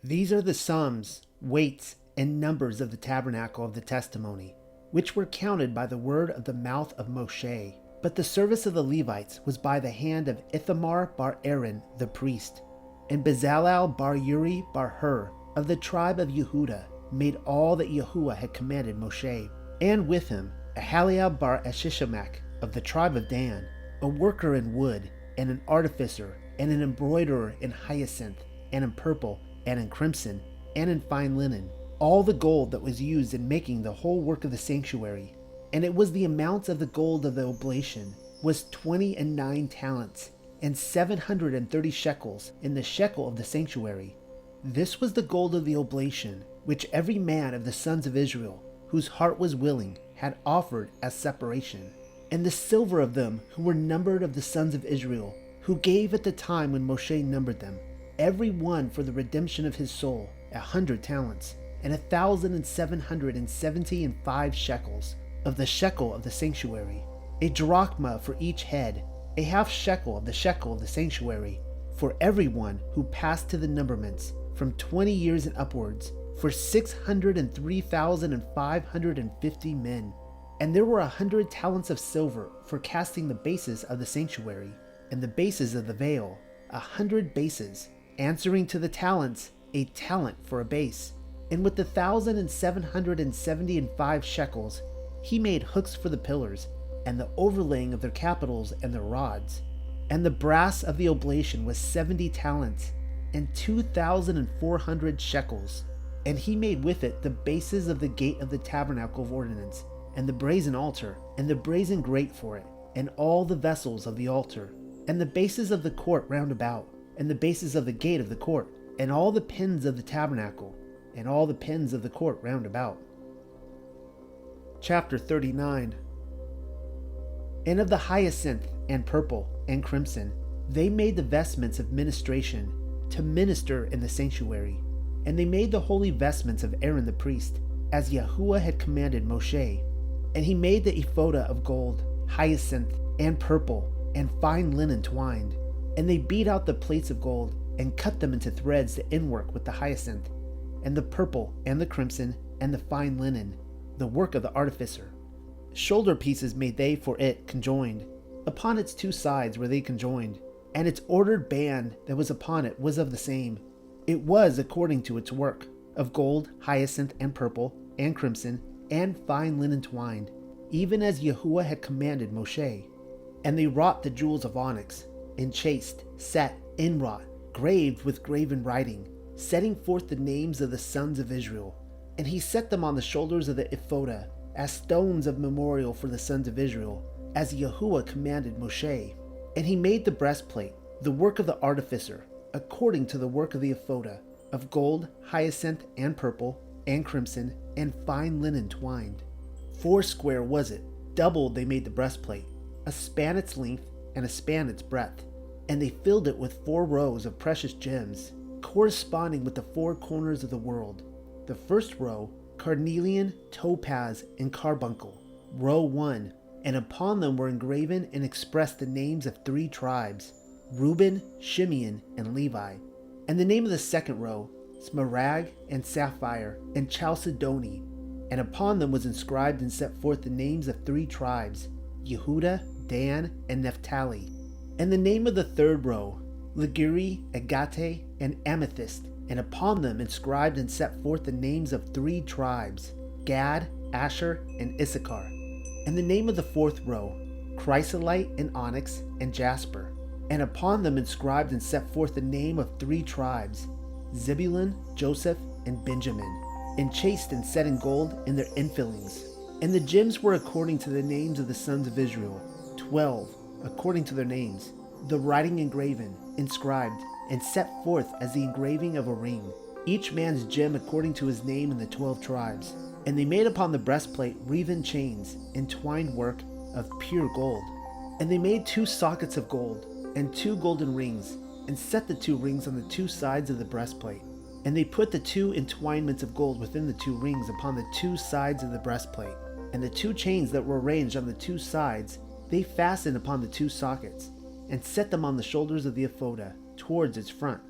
These are the sums, weights, and numbers of the tabernacle of the testimony, which were counted by the word of the mouth of Moshe. But the service of the Levites was by the hand of Ithamar bar Aaron the priest, and Bezalel bar Uri bar Hur of the tribe of Yehuda made all that Yahuwah had commanded Moshe, and with him Ahaliab bar Ashishamach of the tribe of Dan, a worker in wood, and an artificer, and an embroiderer in hyacinth, and in purple, and in crimson, and in fine linen, all the gold that was used in making the whole work of the sanctuary. And it was the amount of the gold of the oblation was 29 talents, and 730 shekels in the shekel of the sanctuary. This was the gold of the oblation, which every man of the sons of Israel, whose heart was willing, had offered as separation. And the silver of them who were numbered of the sons of Israel, who gave at the time when Moshe numbered them, every one for the redemption of his soul, 100 talents, and 1,775 shekels of the shekel of the sanctuary, a drachma for each head, a half shekel of the sanctuary, for every one who passed to the numberments, from 20 years and upwards, for 603,550 men. And there were 100 talents of silver for casting the bases of the sanctuary, and the bases of the veil, 100 bases, answering to the talents, a talent for a base. And with the 1,775 shekels, he made hooks for the pillars, and the overlaying of their capitals and their rods. And the brass of the oblation was 70 talents, and 2,400 shekels. And he made with it the bases of the gate of the tabernacle of ordinance, and the brazen altar, and the brazen grate for it, and all the vessels of the altar, and the bases of the court round about, and the bases of the gate of the court, and all the pins of the tabernacle, and all the pins of the court round about. Chapter 39. And of the hyacinth, and purple, and crimson, they made the vestments of ministration, to minister in the sanctuary. And they made the holy vestments of Aaron the priest, as Yahuwah had commanded Moshe. And he made the ephodah of gold, hyacinth, and purple, and fine linen twined. And they beat out the plates of gold, and cut them into threads to inwork with the hyacinth, and the purple, and the crimson, and the fine linen, the work of the artificer. Shoulder pieces made they for it conjoined. Upon its two sides were they conjoined, and its ordered band that was upon it was of the same. It was according to its work, of gold, hyacinth, and purple, and crimson, and fine linen twined, even as Yahuwah had commanded Moshe. And they wrought the jewels of onyx, enchased, set, inwrought, graved with graven writing, setting forth the names of the sons of Israel. And he set them on the shoulders of the ephodah, as stones of memorial for the sons of Israel, as Yahuwah commanded Moshe. And he made the breastplate, the work of the artificer, according to the work of the ephodah, of gold, hyacinth, and purple, and crimson, and fine linen twined. 4 was it, doubled they made the breastplate, a span its length, and a span its breadth. And they filled it with 4 rows of precious gems, corresponding with the 4 corners of the world. The first row, carnelian, topaz, and carbuncle, row 1, and upon them were engraven and expressed the names of 3 tribes, Reuben, Shimeon, and Levi. And the name of the second row, smaragd, and sapphire, and chalcedony. And upon them was inscribed and set forth the names of 3 tribes, Yehuda, Dan, and Naphtali. And the name of the third row, liguri, agate, and amethyst. And upon them inscribed and set forth the names of 3 tribes, Gad, Asher, and Issachar. And the name of the fourth row, chrysolite, and onyx, and jasper. And upon them inscribed and set forth the name of 3 tribes, Zebulun, Joseph, and Benjamin, enchased and set in gold in their infillings. And the gems were according to the names of the sons of Israel, 12, according to their names, the writing engraven, inscribed, and set forth as the engraving of a ring, each man's gem according to his name in the 12 tribes. And they made upon the breastplate wreathen chains, entwined work of pure gold. And they made 2 sockets of gold, and 2 golden rings, and set the 2 rings on the 2 sides of the breastplate. And they put the 2 entwinements of gold within the 2 rings upon the 2 sides of the breastplate. And the 2 chains that were arranged on the 2 sides, they fastened upon the 2 sockets, and set them on the shoulders of the ephodah, towards its front.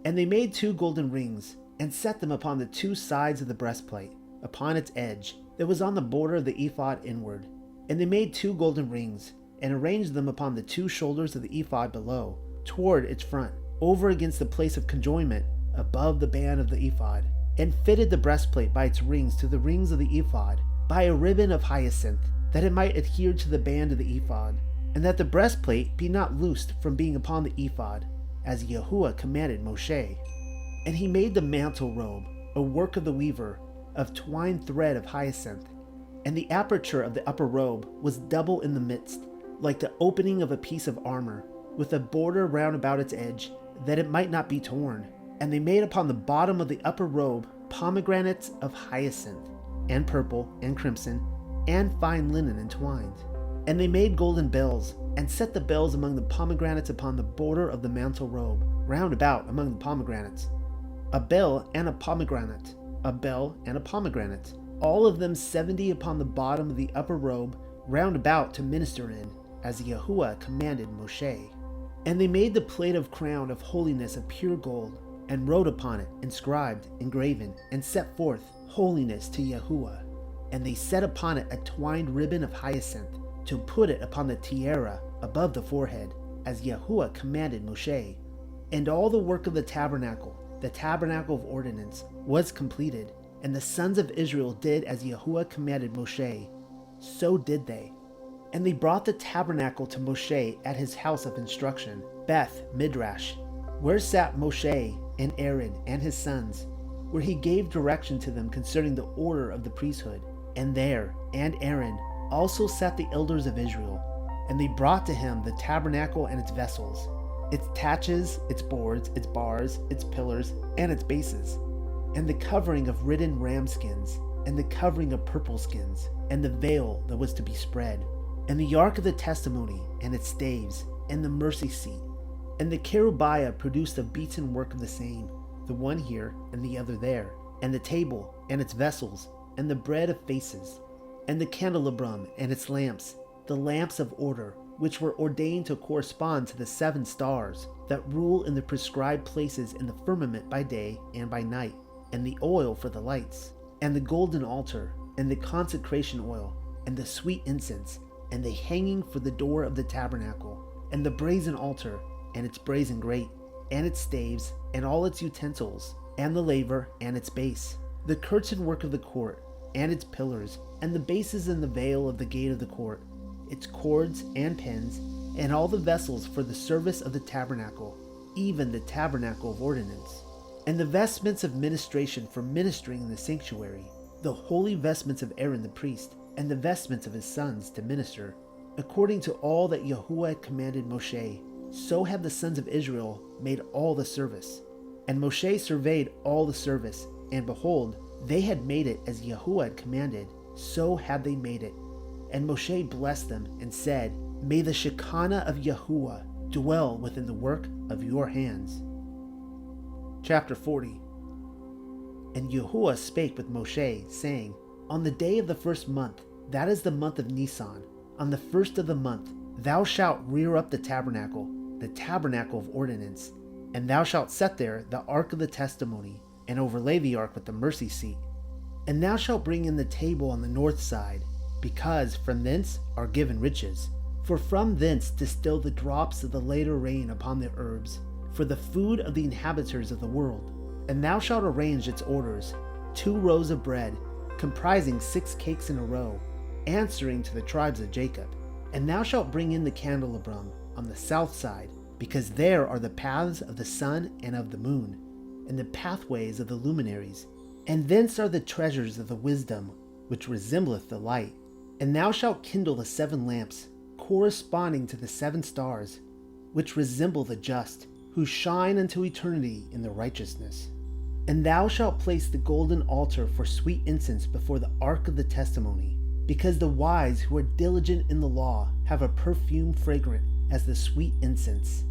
And they made 2 golden rings, and set them upon the two sides of the breastplate, upon its edge, that was on the border of the ephod inward. And they made 2 golden rings, and arranged them upon the 2 shoulders of the ephod below, toward its front, over against the place of conjoinment, above the band of the ephod, and fitted the breastplate by its rings to the rings of the ephod, by a ribbon of hyacinth, that it might adhere to the band of the ephod, and that the breastplate be not loosed from being upon the ephod, as Yahuwah commanded Moshe. And he made the mantle robe, a work of the weaver, of twined thread of hyacinth, and the aperture of the upper robe was double in the midst, like the opening of a piece of armor, with a border round about its edge, that it might not be torn. And they made upon the bottom of the upper robe pomegranates of hyacinth, and purple, and crimson, and fine linen entwined. And they made golden bells, and set the bells among the pomegranates upon the border of the mantle robe, round about among the pomegranates. A bell and a pomegranate, a bell and a pomegranate, all of them 70 upon the bottom of the upper robe, round about to minister in, as Yahuwah commanded Moshe. And they made the plate of crown of holiness of pure gold, and wrote upon it, inscribed, engraven, and set forth, holiness to Yahuwah. And they set upon it a twined ribbon of hyacinth, to put it upon the tiara above the forehead, as Yahuwah commanded Moshe. And all the work of the tabernacle of ordinance, was completed, and the sons of Israel did as Yahuwah commanded Moshe. So did they. And they brought the tabernacle to Moshe at his house of instruction, Beth Midrash, where sat Moshe and Aaron and his sons, where he gave direction to them concerning the order of the priesthood. And there, and Aaron, also sat the elders of Israel. And they brought to him the tabernacle and its vessels, its taches, its boards, its bars, its pillars, and its bases, and the covering of ridden ram skins, and the covering of purple skins, and the veil that was to be spread, and the ark of the testimony, and its staves, and the mercy seat. And the cherubiah produced a beaten work of the same, the one here and the other there, and the table, and its vessels, and the bread of faces, and the candelabrum, and its lamps, the lamps of order, which were ordained to correspond to the 7 stars that rule in the prescribed places in the firmament by day and by night, and the oil for the lights, and the golden altar, and the consecration oil, and the sweet incense, and the hanging for the door of the tabernacle, and the brazen altar, and its brazen grate, and its staves, and all its utensils, and the laver, and its base, the curtain work of the court, and its pillars, and the bases and the veil of the gate of the court, its cords and pins, and all the vessels for the service of the tabernacle, even the tabernacle of ordinance, and the vestments of ministration for ministering in the sanctuary, the holy vestments of Aaron the priest, and the vestments of his sons to minister, according to all that Yahuwah had commanded Moshe. So have the sons of Israel made all the service. And Moshe surveyed all the service, and behold, they had made it as Yahuwah had commanded, so had they made it. And Moshe blessed them and said, May the Shekinah of Yahuwah dwell within the work of your hands. Chapter 40. And Yahuwah spake with Moshe, saying, On the day of the 1st month, that is the month of Nisan, on the 1st of the month, thou shalt rear up the tabernacle of ordinance, and thou shalt set there the ark of the testimony, and overlay the ark with the mercy seat. And thou shalt bring in the table on the north side, because from thence are given riches. For from thence distill the drops of the later rain upon the herbs, for the food of the inhabitants of the world. And thou shalt arrange its orders, 2 rows of bread, comprising 6 cakes in a row, answering to the tribes of Jacob. And thou shalt bring in the candelabrum on the south side, because there are the paths of the sun and of the moon, and the pathways of the luminaries. And thence are the treasures of the wisdom, which resembleth the light. And thou shalt kindle the 7 lamps, corresponding to the 7 stars, which resemble the just, who shine unto eternity in the righteousness. And thou shalt place the golden altar for sweet incense before the ark of the testimony, because the wise who are diligent in the law have a perfume fragrant as the sweet incense.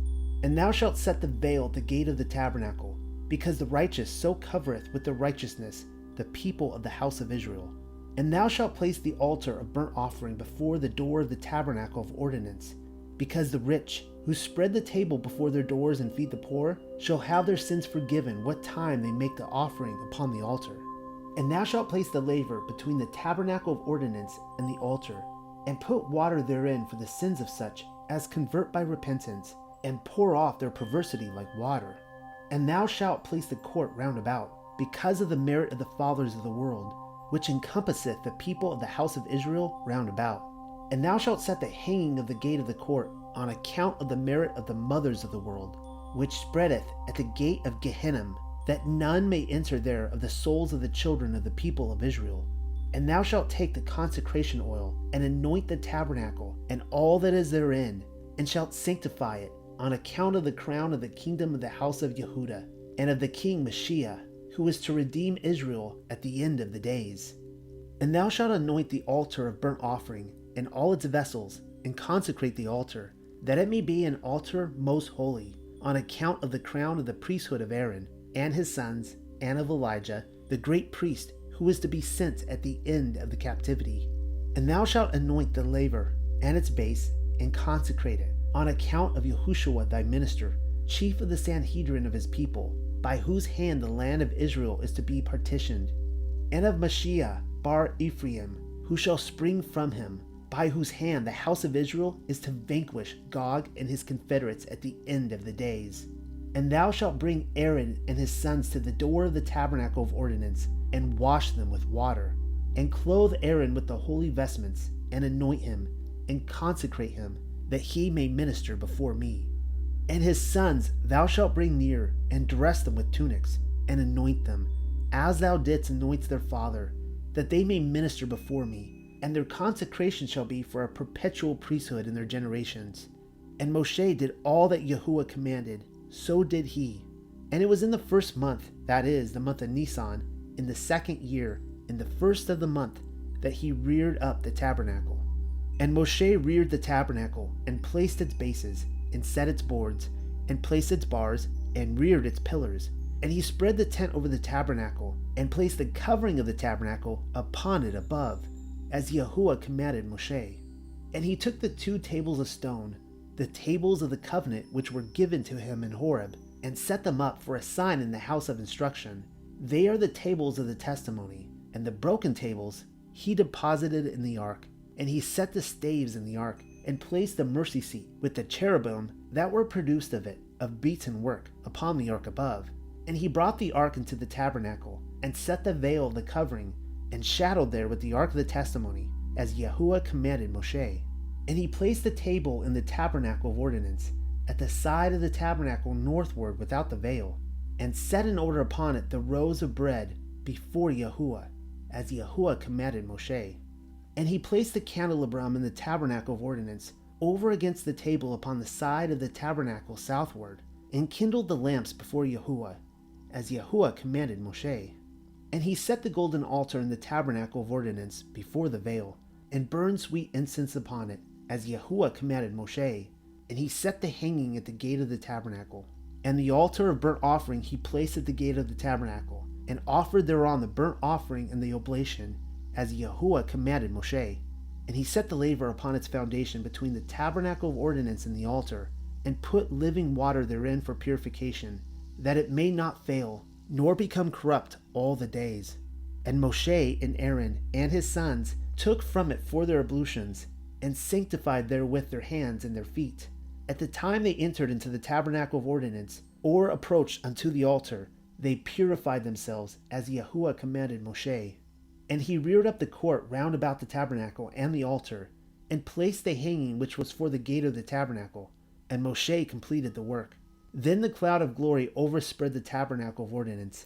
And thou shalt set the veil at the gate of the tabernacle, because the righteous so covereth with the righteousness the people of the house of Israel. And thou shalt place the altar of burnt offering before the door of the tabernacle of ordinance, because the rich, who spread the table before their doors and feed the poor, shall have their sins forgiven what time they make the offering upon the altar. And thou shalt place the laver between the tabernacle of ordinance and the altar, and put water therein for the sins of such as convert by repentance, and pour off their perversity like water. And thou shalt place the court round about, because of the merit of the fathers of the world, which encompasseth the people of the house of Israel round about. And thou shalt set the hanging of the gate of the court on account of the merit of the mothers of the world, which spreadeth at the gate of Gehenna, that none may enter there of the souls of the children of the people of Israel. And thou shalt take the consecration oil, and anoint the tabernacle, and all that is therein, and shalt sanctify it, on account of the crown of the kingdom of the house of Yehuda, and of the king Mashiach, who is to redeem Israel at the end of the days. And thou shalt anoint the altar of burnt offering, and all its vessels, and consecrate the altar, that it may be an altar most holy, on account of the crown of the priesthood of Aaron, and his sons, and of Elijah, the great priest, who is to be sent at the end of the captivity. And thou shalt anoint the laver, and its base, and consecrate it, on account of Yahushua thy minister, chief of the Sanhedrin of his people, by whose hand the land of Israel is to be partitioned, and of Mashiach bar Ephraim, who shall spring from him, by whose hand the house of Israel is to vanquish Gog and his confederates at the end of the days. And thou shalt bring Aaron and his sons to the door of the tabernacle of ordinance, and wash them with water, and clothe Aaron with the holy vestments, and anoint him, and consecrate him, that he may minister before me. And his sons thou shalt bring near, and dress them with tunics, and anoint them, as thou didst anoint their father, that they may minister before me, and their consecration shall be for a perpetual priesthood in their generations. And Moshe did all that Yahuwah commanded, so did he. And it was in the first month, that is, the month of Nisan, in the second year, in the first of the month, that he reared up the tabernacle. And Moshe reared the tabernacle, and placed its bases, and set its boards, and placed its bars, and reared its pillars. And he spread the tent over the tabernacle, and placed the covering of the tabernacle upon it above, as Yahuwah commanded Moshe. And he took the 2 tables of stone, the tables of the covenant which were given to him in Horeb, and set them up for a sign in the house of instruction. They are the tables of the testimony, and the broken tables he deposited in the ark. And he set the staves in the ark, and placed the mercy seat with the cherubim that were produced of it, of beaten work, upon the ark above. And he brought the ark into the tabernacle, and set the veil of the covering, and shadowed there with the ark of the testimony, as Yahuwah commanded Moshe. And he placed the table in the tabernacle of ordinance, at the side of the tabernacle northward without the veil, and set in order upon it the rows of bread before Yahuwah, as Yahuwah commanded Moshe. And he placed the candelabrum in the tabernacle of ordinance, over against the table upon the side of the tabernacle southward, and kindled the lamps before Yahuwah, as Yahuwah commanded Moshe. And he set the golden altar in the tabernacle of ordinance before the veil, and burned sweet incense upon it, as Yahuwah commanded Moshe. And he set the hanging at the gate of the tabernacle. And the altar of burnt offering he placed at the gate of the tabernacle, and offered thereon the burnt offering and the oblation, as Yahuwah commanded Moshe. And he set the laver upon its foundation between the tabernacle of ordinance and the altar, and put living water therein for purification, that it may not fail, nor become corrupt all the days. And Moshe and Aaron and his sons took from it for their ablutions, and sanctified therewith their hands and their feet. At the time they entered into the tabernacle of ordinance, or approached unto the altar, they purified themselves, as Yahuwah commanded Moshe. And he reared up the court round about the tabernacle and the altar, and placed the hanging which was for the gate of the tabernacle. And Moshe completed the work. Then the cloud of glory overspread the tabernacle of ordinance,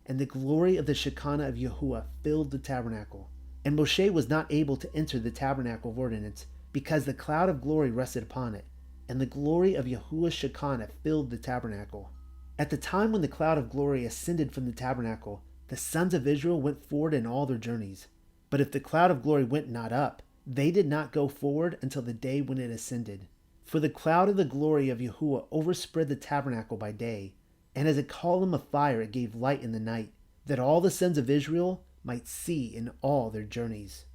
and the glory of the Shekinah of Yahuwah filled the tabernacle. And Moshe was not able to enter the tabernacle of ordinance, because the cloud of glory rested upon it, and the glory of Yahuwah's Shekinah filled the tabernacle. At the time when the cloud of glory ascended from the tabernacle, the sons of Israel went forward in all their journeys. But if the cloud of glory went not up, they did not go forward until the day when it ascended. For the cloud of the glory of Yahuwah overspread the tabernacle by day, and as a column of fire it gave light in the night, that all the sons of Israel might see in all their journeys.